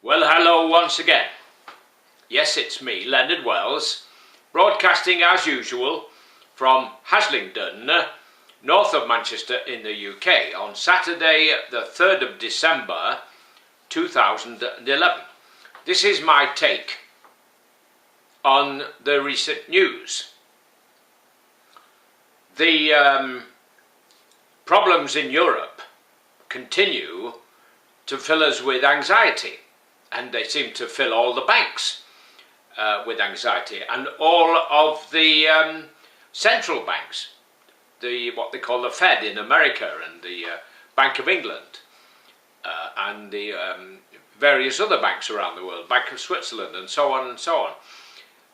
Well, hello once again. Yes, it's me, Leonard Wells, broadcasting as usual from HASLINGDEM, north of Manchester in the UK, on Saturday the 3rd of December 2011. This is my take on the recent news. The problems in Europe continue to fill us with anxiety, and they seem to fill all the banks with anxiety, and all of the central banks, what they call the Fed in America, and the Bank of England, and the various other banks around the world, Bank of Switzerland, and so on and so on.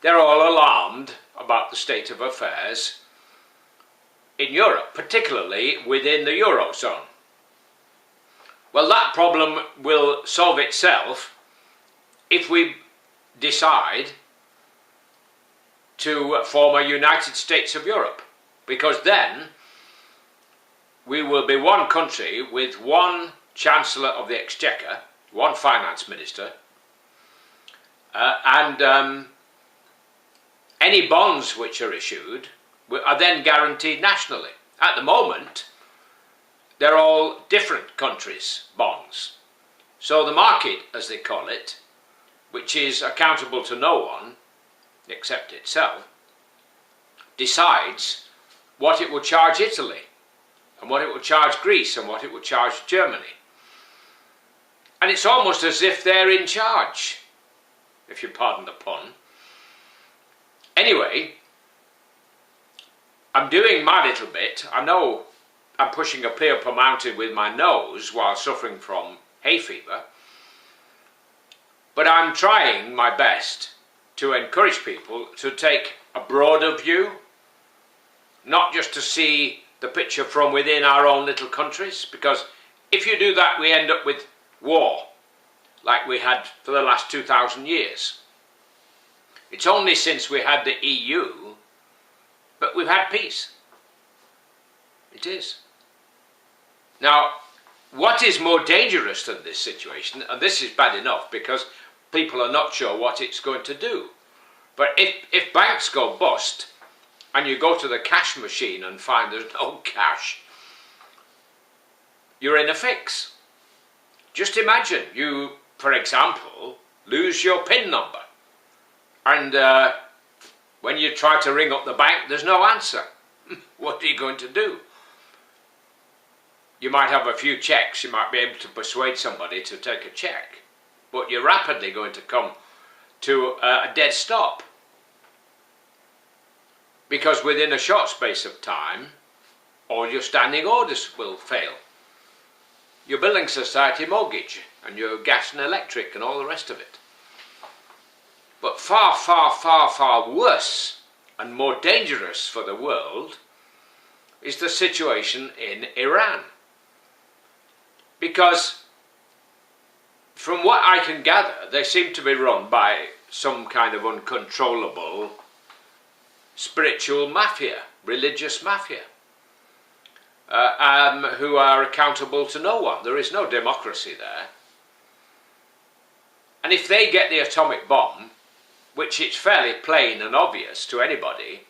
They're all alarmed about the state of affairs in Europe, particularly within the Eurozone. Well, that problem will solve itself if we decide to form a United States of Europe, because then we will be one country with one Chancellor of the Exchequer, one Finance Minister, and any bonds which are issued are then guaranteed nationally. At the moment, they're all different countries' bonds. So the market, as they call it, which is accountable to no one except itself, decides what it will charge Italy, and what it will charge Greece, and what it will charge Germany. And it's almost as if they're in charge, if you pardon the pun. Anyway, I'm doing my little bit. I know I'm pushing up a mountain with my nose while suffering from hay fever, but I'm trying my best to encourage people to take a broader view, not just to see the picture from within our own little countries, because if you do that, we end up with war, like we had for the last 2,000 years. It's only since we had the EU but we've had peace. It is. Now, what is more dangerous than this situation, and this is bad enough because people are not sure what it's going to do, but if banks go bust and you go to the cash machine and find there's no cash, you're in a fix. Just imagine you, for example, lose your PIN number, and when you try to ring up the bank, there's no answer. What are you going to do? You might have a few checks, you might be able to persuade somebody to take a check, but you're rapidly going to come to a dead stop, because within a short space of time, all your standing orders will fail. Your building society mortgage, and your gas and electric, and all the rest of it. But far, far, far, far worse and more dangerous for the world is the situation in Iran. Because from what I can gather, they seem to be run by some kind of uncontrollable spiritual mafia, religious mafia, who are accountable to no one. There is no democracy there. And if they get the atomic bomb, which it's fairly plain and obvious to anybody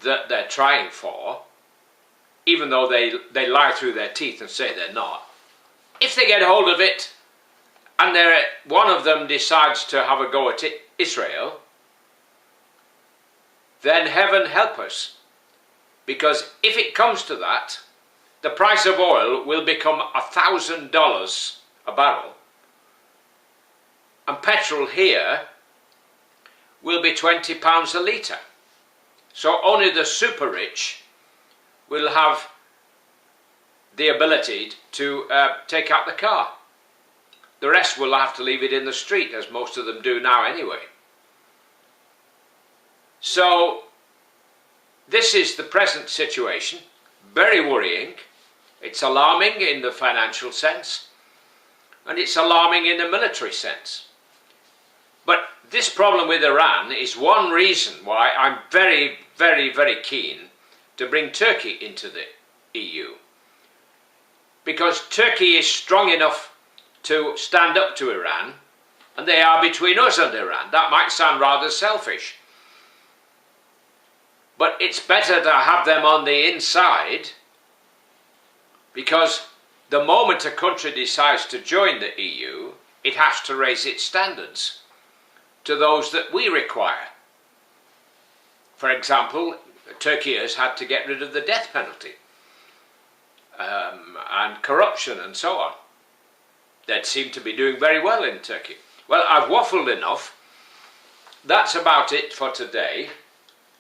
that they're trying for, even though they lie through their teeth and say they're not, if they get hold of it and one of them decides to have a go at Israel, then heaven help us. Because if it comes to that, the price of oil will become $1,000 a barrel, and petrol here will be £20 a litre. So only the super rich will have the ability to take out the car. The rest will have to leave it in the street, as most of them do now anyway. So this is the present situation, very worrying. It's alarming in the financial sense, and it's alarming in the military sense. But this problem with Iran is one reason why I'm very, very, very keen to bring Turkey into the EU. Because Turkey is strong enough to stand up to Iran and they are between us and Iran. That might sound rather selfish, but it's better to have them on the inside, because the moment a country decides to join the EU, it has to raise its standards to those that we require. For example, Turkey has had to get rid of the death penalty and corruption and so on. That seem to be doing very well in Turkey. Well, I've waffled enough. That's about it for today.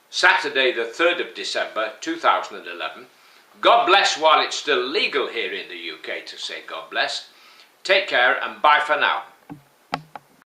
Saturday the 3rd of December 2011. God bless while it's still legal here in the UK to say God bless. Take care and bye for now.